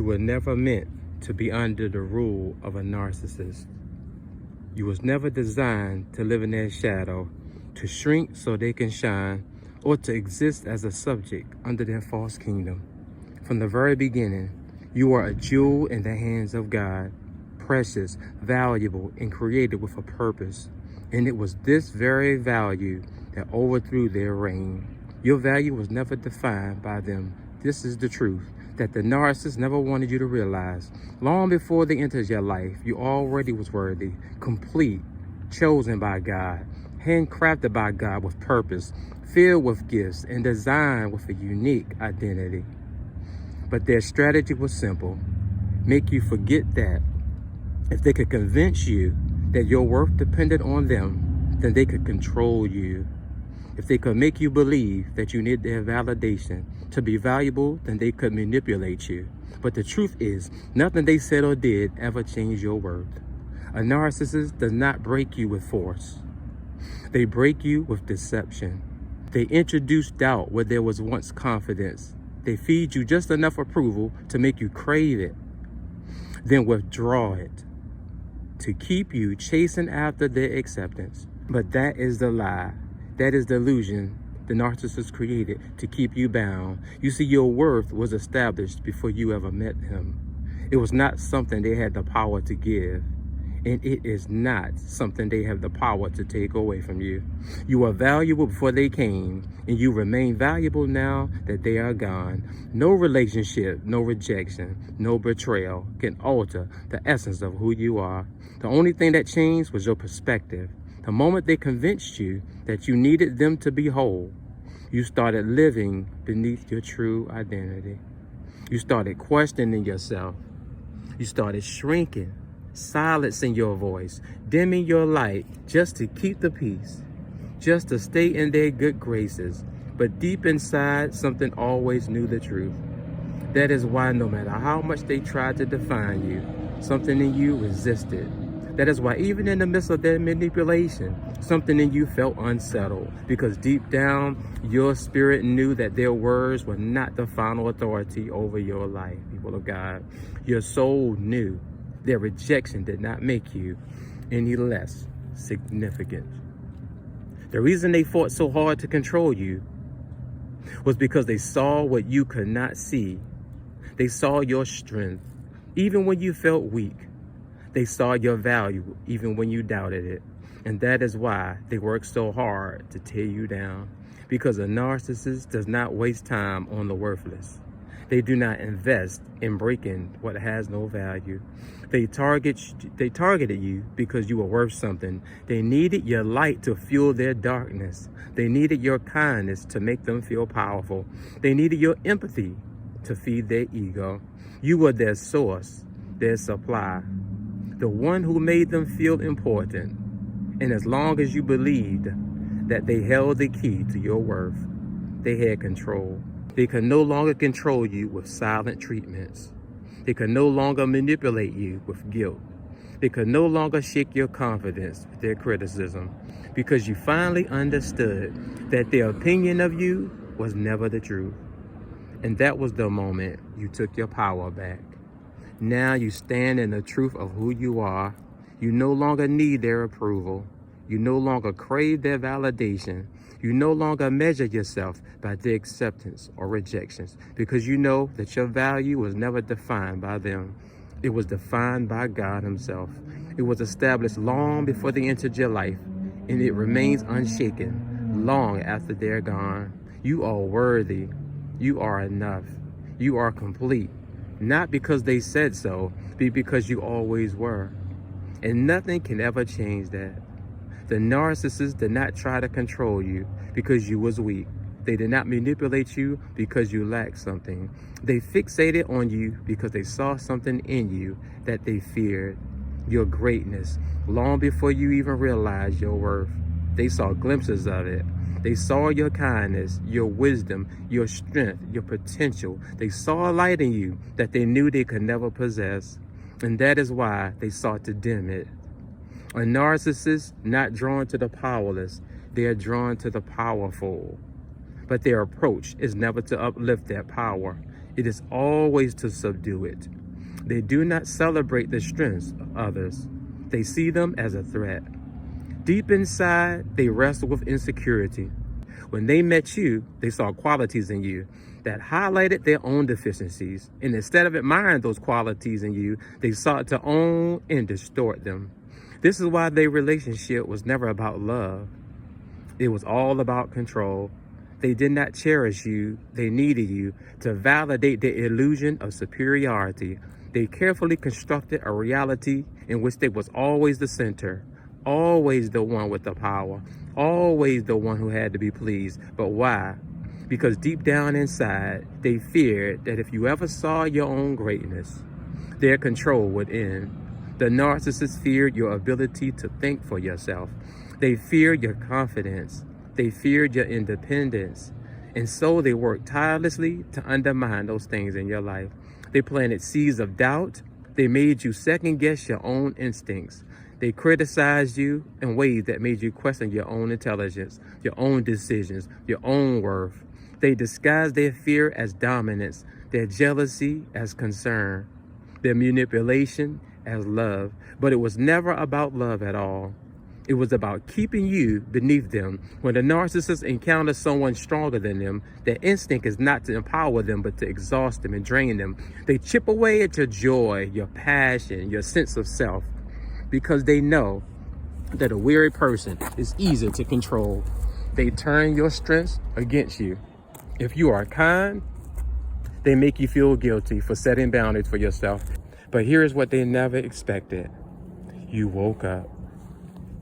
were never meant to be under the rule of a narcissist. You was never designed to live in their shadow, to shrink so they can shine, or to exist as a subject under their false kingdom. From the very beginning, you are a jewel in the hands of God, precious, valuable, and created with a purpose. And it was this very value that overthrew their reign. Your value was never defined by them. This is the truth that the narcissist never wanted you to realize. Long before they entered your life, you already was worthy, complete, chosen by God, handcrafted by God with purpose, filled with gifts, and designed with a unique identity. But their strategy was simple: make you forget that if they could convince you that your worth depended on them, then they could control you. If they could make you believe that you need their validation to be valuable, then they could manipulate you. But the truth is, nothing they said or did ever changed your worth. A narcissist does not break you with force. They break you with deception. They introduce doubt where there was once confidence. They feed you just enough approval to make you crave it, then withdraw it, to keep you chasing after their acceptance. But that is the lie. That is the illusion the narcissist created to keep you bound. You see, your worth was established before you ever met him. It was not something they had the power to give, and it is not something they have the power to take away from you. You were valuable before they came, and you remain valuable now that they are gone. No relationship, no rejection, no betrayal can alter the essence of who you are. The only thing that changed was your perspective. The moment they convinced you that you needed them to be whole, you started living beneath your true identity. You started questioning yourself. You started shrinking, silencing your voice, dimming your light just to keep the peace, just to stay in their good graces. But deep inside, something always knew the truth. That is why no matter how much they tried to define you, something in you resisted. That is why even in the midst of their manipulation, something in you felt unsettled, because deep down, your spirit knew that their words were not the final authority over your life, people of God. Your soul knew their rejection did not make you any less significant. The reason they fought so hard to control you was because they saw what you could not see. They saw your strength, even when you felt weak. They saw your value even when you doubted it. And that is why they work so hard to tear you down. Because a narcissist does not waste time on the worthless. They do not invest in breaking what has no value. They targeted you because you were worth something. They needed your light to fuel their darkness. They needed your kindness to make them feel powerful. They needed your empathy to feed their ego. You were their source, their supply, the one who made them feel important. And as long as you believed that they held the key to your worth, they had control. They could no longer control you with silent treatments. They could no longer manipulate you with guilt. They could no longer shake your confidence with their criticism, because you finally understood that their opinion of you was never the truth. And that was the moment you took your power back. Now you stand in the truth of who you are. You no longer need their approval. You no longer crave their validation. You no longer measure yourself by their acceptance or rejections, because you know that your value was never defined by them. It was defined by God himself. It was established long before they entered your life, and it remains unshaken long after they're gone. You are worthy. You are enough. You are complete. Not because they said so, but because you always were. And nothing can ever change that. The narcissist did not try to control you because you was weak. They did not manipulate you because you lacked something. They fixated on you because they saw something in you that they feared. Your greatness, long before you even realized your worth. They saw glimpses of it. They saw your kindness, your wisdom, your strength, your potential. They saw a light in you that they knew they could never possess. And that is why they sought to dim it. A narcissist not drawn to the powerless, they are drawn to the powerful. But their approach is never to uplift their power. It is always to subdue it. They do not celebrate the strengths of others. They see them as a threat. Deep inside, they wrestle with insecurity. When they met you, they saw qualities in you that highlighted their own deficiencies. And instead of admiring those qualities in you, they sought to own and distort them. This is why their relationship was never about love. It was all about control. They did not cherish you. They needed you to validate the illusion of superiority. They carefully constructed a reality in which they was always the center, always the one with the power, always the one who had to be pleased. But why? Because deep down inside, they feared that if you ever saw your own greatness, their control would end. The narcissist feared your ability to think for yourself. They feared your confidence. They feared your independence. And so they worked tirelessly to undermine those things in your life. They planted seeds of doubt. They made you second guess your own instincts. They criticized you in ways that made you question your own intelligence, your own decisions, your own worth. They disguised their fear as dominance, their jealousy as concern, their manipulation as love. But it was never about love at all. It was about keeping you beneath them. When the narcissist encounters someone stronger than them, their instinct is not to empower them, but to exhaust them and drain them. They chip away at your joy, your passion, your sense of self, because they know that a weary person is easy to control. They turn your strengths against you. If you are kind, they make you feel guilty for setting boundaries for yourself. But here's what they never expected. You woke up.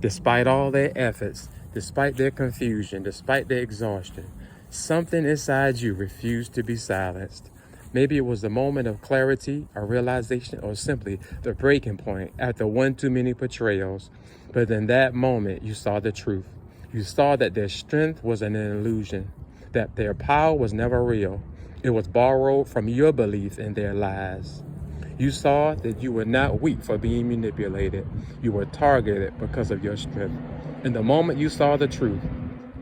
Despite all their efforts, despite their confusion, despite their exhaustion, something inside you refused to be silenced. Maybe it was a moment of clarity, a realization, or simply the breaking point after one too many betrayals. But in that moment, you saw the truth. You saw that their strength was an illusion, that their power was never real. It was borrowed from your belief in their lies. You saw that you were not weak for being manipulated. You were targeted because of your strength. And the moment you saw the truth,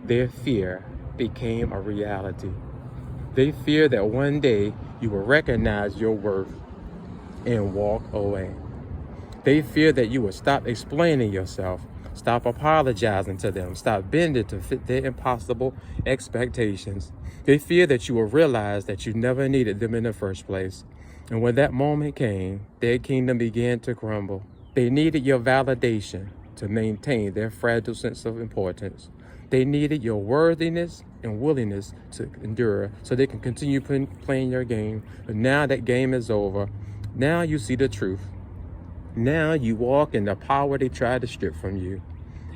their fear became a reality. They feared that one day you will recognize your worth and walk away. They feared that you would stop explaining yourself, stop apologizing to them, stop bending to fit their impossible expectations. They feared that you would realize that you never needed them in the first place. And when that moment came, their kingdom began to crumble. They needed your validation to maintain their fragile sense of importance. They needed your worthiness and willingness to endure so they can continue playing your game. But now that game is over. Now you see the truth. Now you walk in the power they tried to strip from you.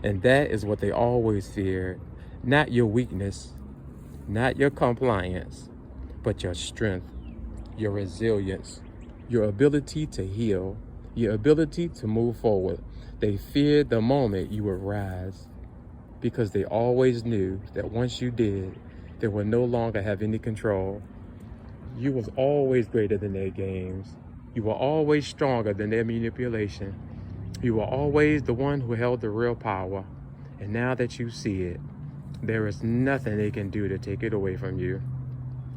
And that is what they always feared. Not your weakness, not your compliance, but your strength, your resilience, your ability to heal, your ability to move forward. They feared the moment you would rise, because they always knew that once you did, they would no longer have any control. You was always greater than their games. You were always stronger than their manipulation. You were always the one who held the real power. And now that you see it, there is nothing they can do to take it away from you.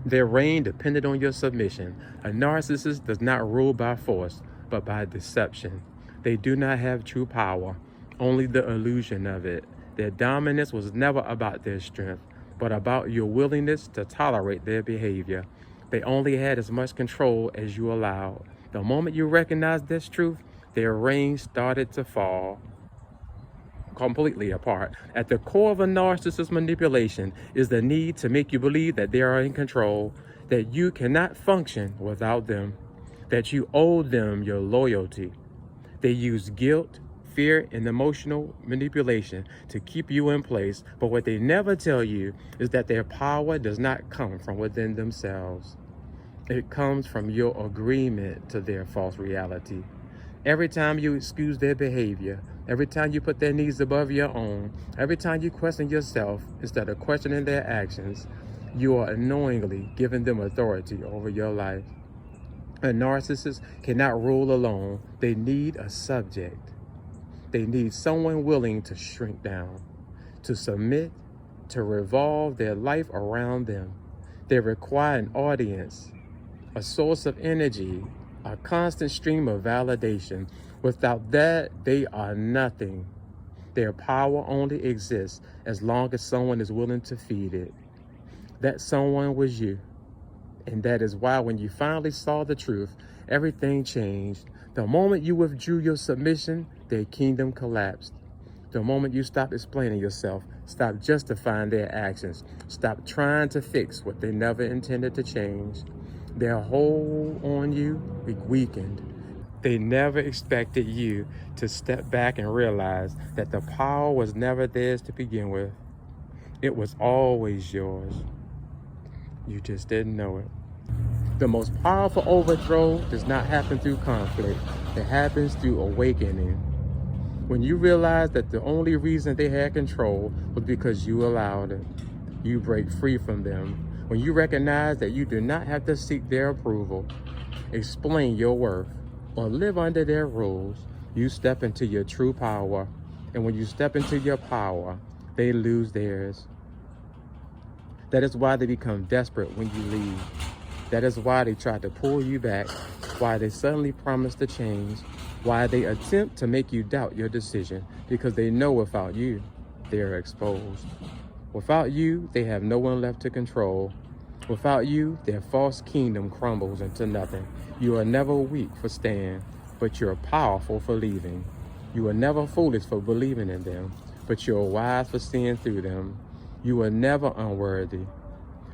Their reign depended on your submission. A narcissist does not rule by force, but by deception. They do not have true power, only the illusion of it. Their dominance was never about their strength, but about your willingness to tolerate their behavior. They only had as much control as you allowed. The moment you recognized this truth, their reign started to fall completely apart. At the core of a narcissist's manipulation is the need to make you believe that they are in control, that you cannot function without them, that you owe them your loyalty. They use guilt, fear, and emotional manipulation to keep you in place. But what they never tell you is that their power does not come from within themselves. It comes from your agreement to their false reality. Every time you excuse their behavior, every time you put their needs above your own, every time you question yourself instead of questioning their actions, you are unknowingly giving them authority over your life. A narcissist cannot rule alone. They need a subject. They need someone willing to shrink down, to submit, to revolve their life around them. They require an audience. a source of energy, a constant stream of validation. Without that, they are nothing. Their power only exists as long as someone is willing to feed it. That someone was you. And that is why when you finally saw the truth, everything changed. The moment you withdrew your submission, their kingdom collapsed. The moment you stopped explaining yourself, stop justifying their actions, stop trying to fix what they never intended to change, their hold on you weakened. They never expected you to step back and realize that the power was never theirs to begin with. It was always yours. You just didn't know it. The most powerful overthrow does not happen through conflict. It happens through awakening. When you realize that the only reason they had control was because you allowed it, you break free from them. When you recognize that you do not have to seek their approval, explain your worth, or live under their rules, you step into your true power. And when you step into your power, they lose theirs. That is why they become desperate when you leave. That is why they try to pull you back, why they suddenly promise to change, why they attempt to make you doubt your decision, because they know without you, they are exposed. Without you, they have no one left to control. Without you, their false kingdom crumbles into nothing. You are never weak for staying, but you're powerful for leaving. You are never foolish for believing in them, but you're wise for seeing through them. You are never unworthy.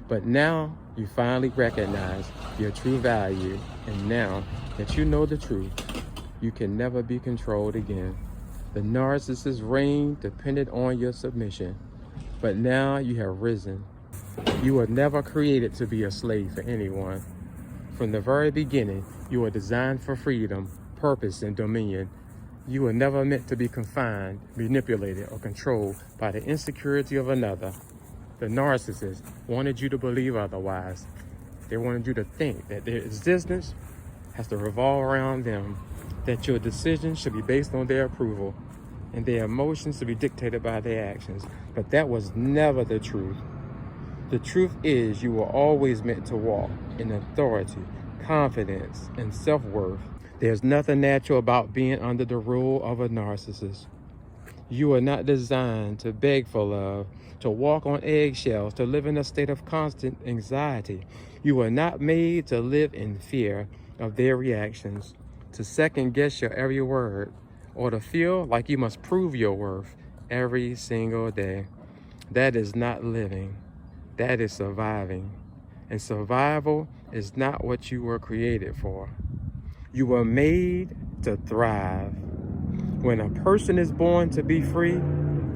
But now you finally recognize your true value, and now that you know the truth, you can never be controlled again. The narcissist's reign depended on your submission, but now you have risen. You were never created to be a slave for anyone. From the very beginning, you were designed for freedom, purpose, and dominion. You were never meant to be confined, manipulated, or controlled by the insecurity of another. The narcissist wanted you to believe otherwise. They wanted you to think that their existence has to revolve around them, that your decisions should be based on their approval, and their emotions to be dictated by their actions. But that was never the truth. The truth is you were always meant to walk in authority, confidence, and self-worth. There's nothing natural about being under the rule of a narcissist. You are not designed to beg for love, to walk on eggshells, to live in a state of constant anxiety. You are not made to live in fear of their reactions, to second guess your every word, or to feel like you must prove your worth every single day. That is not living. That is surviving. And survival is not what you were created for. You were made to thrive. When a person is born to be free,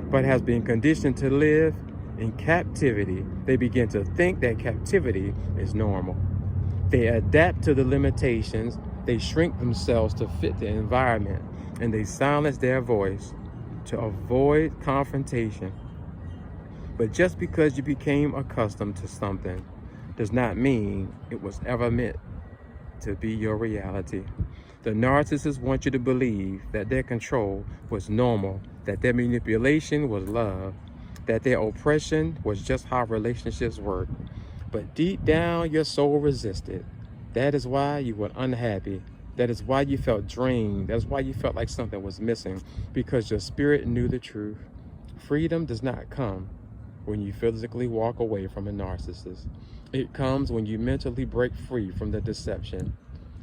but has been conditioned to live in captivity, they begin to think that captivity is normal. They adapt to the limitations, they shrink themselves to fit the environment, and they silence their voice to avoid confrontation. But just because you became accustomed to something does not mean it was ever meant to be your reality. The narcissists want you to believe that their control was normal, that their manipulation was love, that their oppression was just how relationships work. But deep down, your soul resisted. That is why you were unhappy. That is why you felt drained. That's why you felt like something was missing, because your spirit knew the truth. Freedom does not come when you physically walk away from a narcissist. It comes when you mentally break free from the deception.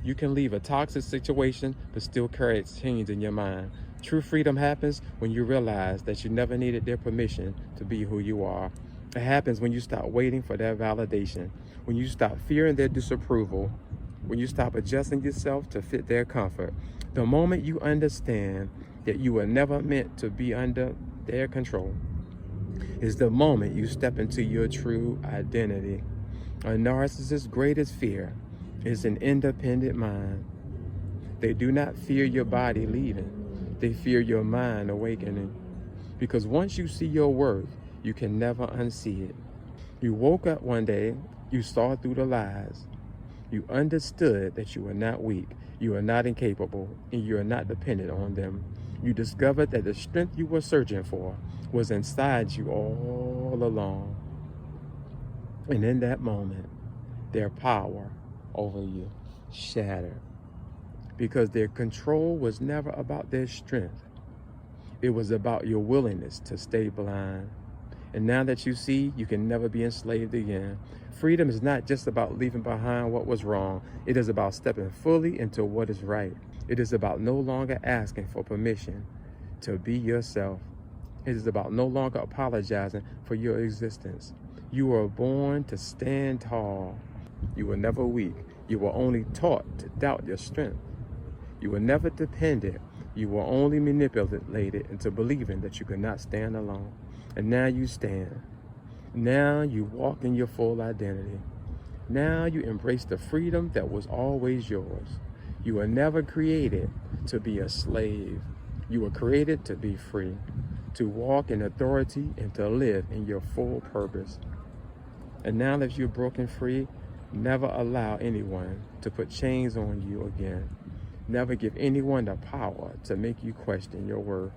You can leave a toxic situation, but still carry change in your mind. True freedom happens when you realize that you never needed their permission to be who you are. It happens when you stop waiting for their validation, when you stop fearing their disapproval, when you stop adjusting yourself to fit their comfort. The moment you understand that you were never meant to be under their control is the moment you step into your true identity. A narcissist's greatest fear is an independent mind. They do not fear your body leaving. They fear your mind awakening. Because once you see your worth, you can never unsee it. You woke up one day, you saw through the lies. You understood that you are not weak, you are not incapable, and you are not dependent on them. You discovered that the strength you were searching for was inside you all along. And in that moment, their power over you, shattered. Because their control was never about their strength. It was about your willingness to stay blind. And now that you see, you can never be enslaved again. Freedom is not just about leaving behind what was wrong. It is about stepping fully into what is right. It is about no longer asking for permission to be yourself. It is about no longer apologizing for your existence. You were born to stand tall. You were never weak. You were only taught to doubt your strength. You were never dependent. You were only manipulated into believing that you could not stand alone. And now you stand. Now you walk in your full identity. Now you embrace the freedom that was always yours. You were never created to be a slave. You were created to be free, to walk in authority and to live in your full purpose. And now that you're broken free, never allow anyone to put chains on you again. Never give anyone the power to make you question your worth.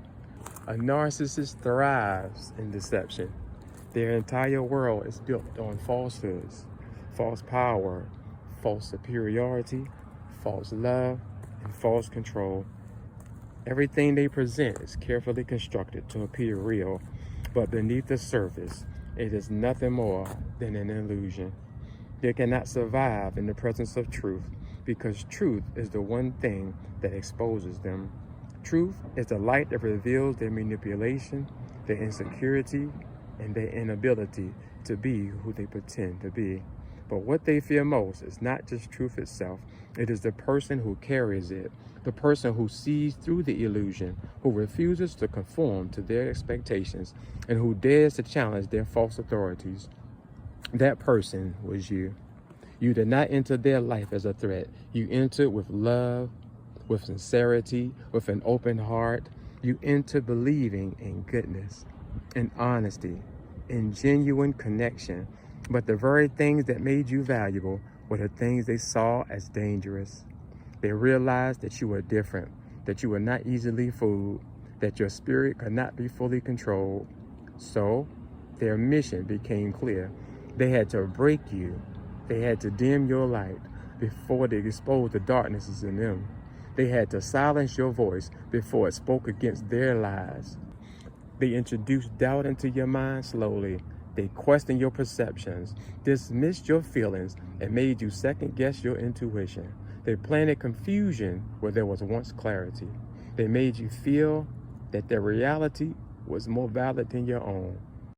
A narcissist thrives in deception. Their entire world is built on falsehoods, false power, false superiority, false love, and false control. Everything they present is carefully constructed to appear real, but beneath the surface, it is nothing more than an illusion. They cannot survive in the presence of truth, because truth is the one thing that exposes them. Truth is the light that reveals their manipulation, their insecurity, and their inability to be who they pretend to be. But what they fear most is not just truth itself. It is the person who carries it, the person who sees through the illusion, who refuses to conform to their expectations, and who dares to challenge their false authorities. That person was you. You did not enter their life as a threat. You entered with love, with sincerity, with an open heart. You entered believing in goodness, in honesty, in genuine connection. But the very things that made you valuable were the things they saw as dangerous. They realized that you were different, that you were not easily fooled, that your spirit could not be fully controlled. So their mission became clear. They had to break you. They had to dim your light before they exposed the darknesses in them. They had to silence your voice before it spoke against their lies. They introduced doubt into your mind slowly. They questioned your perceptions, dismissed your feelings, and made you second-guess your intuition. They planted confusion where there was once clarity. They made you feel that their reality was more valid than your own.